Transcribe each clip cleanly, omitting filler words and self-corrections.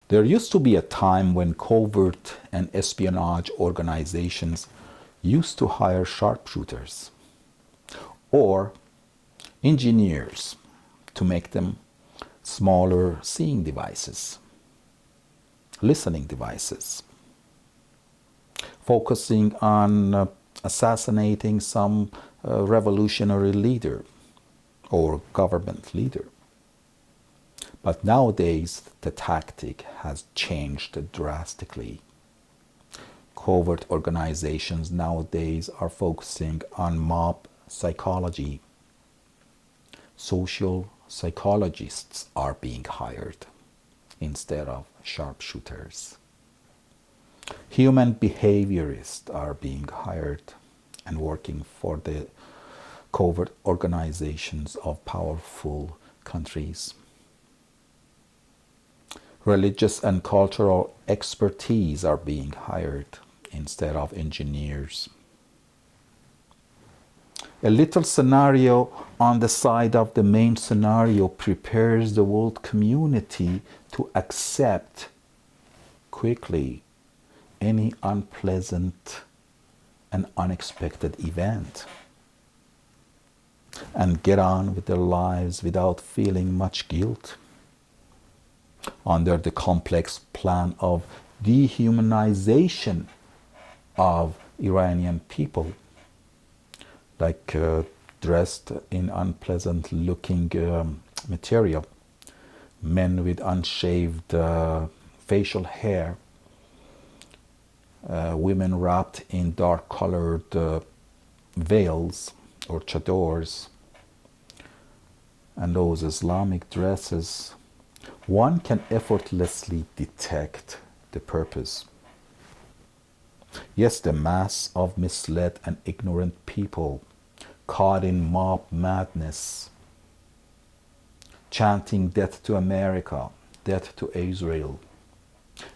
There used to be a time when covert and espionage organizations used to hire sharpshooters or engineers to make them smaller seeing devices, listening devices, focusing on assassinating some revolutionary leader or government leader. But nowadays, the tactic has changed drastically. Covert organizations nowadays are focusing on mob psychology. Social psychologists are being hired instead of sharpshooters. Human behaviorists are being hired and working for the covert organizations of powerful countries. Religious and cultural expertise are being hired instead of engineers. A little scenario on the side of the main scenario prepares the world community to accept quickly any unpleasant and unexpected event and get on with their lives without feeling much guilt under the complex plan of dehumanization of Iranian people, like dressed in unpleasant looking material, men with unshaved facial hair, women wrapped in dark colored veils or chadors, and those Islamic dresses. One can effortlessly detect the purpose. Yes, the mass of misled and ignorant people caught in mob madness, chanting death to America, death to Israel,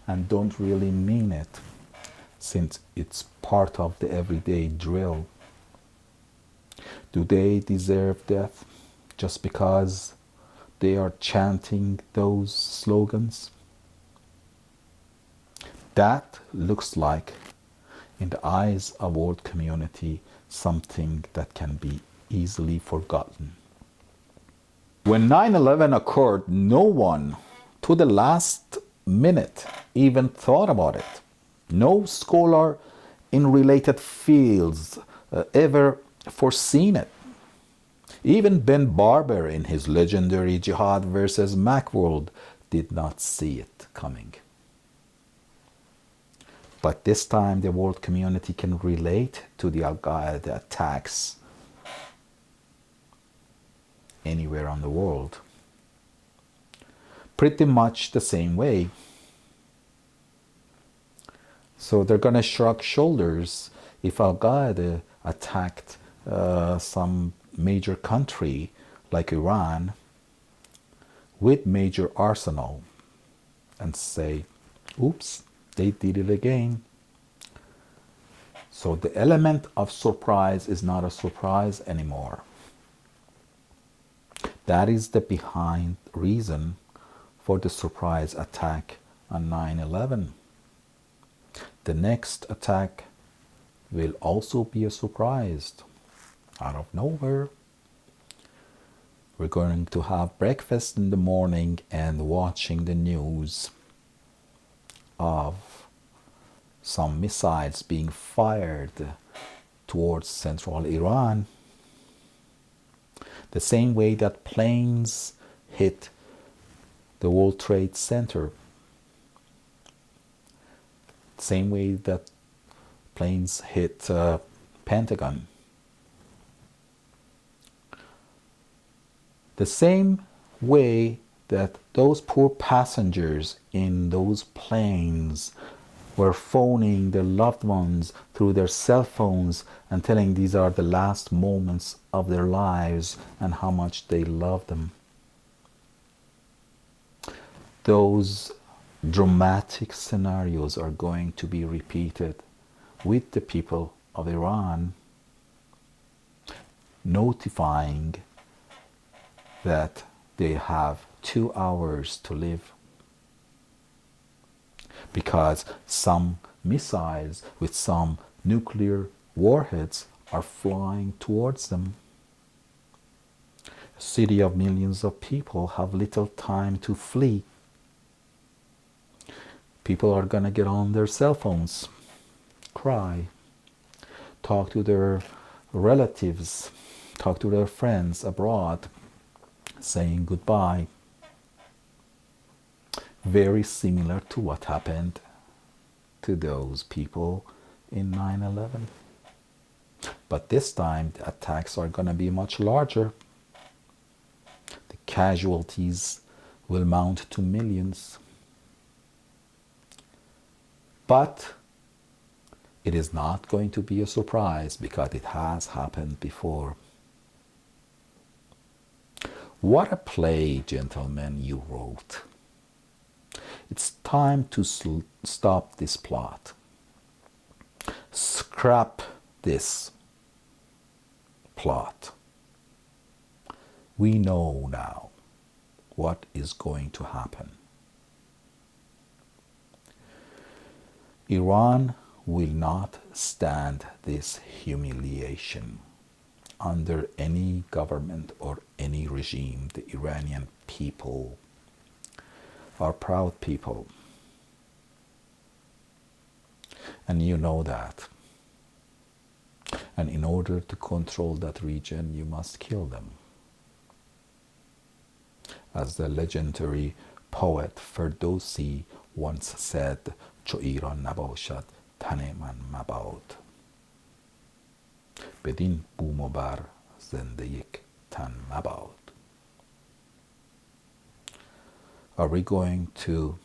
and don't really mean it, since it's part of the everyday drill. Do they deserve death just because they are chanting those slogans? That looks like, in the eyes of world community, something that can be easily forgotten. When 9/11 occurred, no one to the last minute even thought about it. No scholar in related fields ever foreseen it. Even Ben Barber in his legendary Jihad versus Macworld did not see it coming. But this time the world community can relate to the Al-Qaeda attacks anywhere on the world. Pretty much the same way. So they're going to shrug shoulders if Al-Qaeda attacked some major country like Iran with major arsenal and say, oops, they did it again. So the element of surprise is not a surprise anymore. That is the behind reason for the surprise attack on 9/11. The next attack will also be a surprise out of nowhere. We're going to have breakfast in the morning and watching the news of some missiles being fired towards central Iran, the same way that planes hit the World Trade Center, same way that planes hit Pentagon. The same way that those poor passengers in those planes were phoning their loved ones through their cell phones and telling these are the last moments of their lives and how much they love them. Those dramatic scenarios are going to be repeated with the people of Iran, notifying that they have 2 hours to live. because some missiles with some nuclear warheads are flying towards them. A city of millions of people have little time to flee. People are gonna get on their cell phones, cry, talk to their relatives, talk to their friends abroad, saying goodbye. Very similar to what happened to those people in 9/11. But this time the attacks are going to be much larger. The casualties will mount to millions. But it is not going to be a surprise because it has happened before. What a play, gentlemen, you wrote. It's time to stop this plot. Scrap this plot. We know now what is going to happen. Iran will not stand this humiliation under any government or any regime. The Iranian people are proud people. And you know that. And in order to control that region, you must kill them. As the legendary poet Ferdowsi once said, چو ایران نباشد تن من مباد. بدین بوم و بر زنده یک تن مباد. Are we going to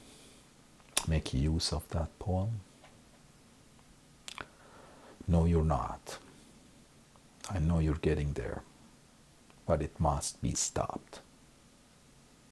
make use of that poem? No, you're not. I know you're getting there, but it must be stopped.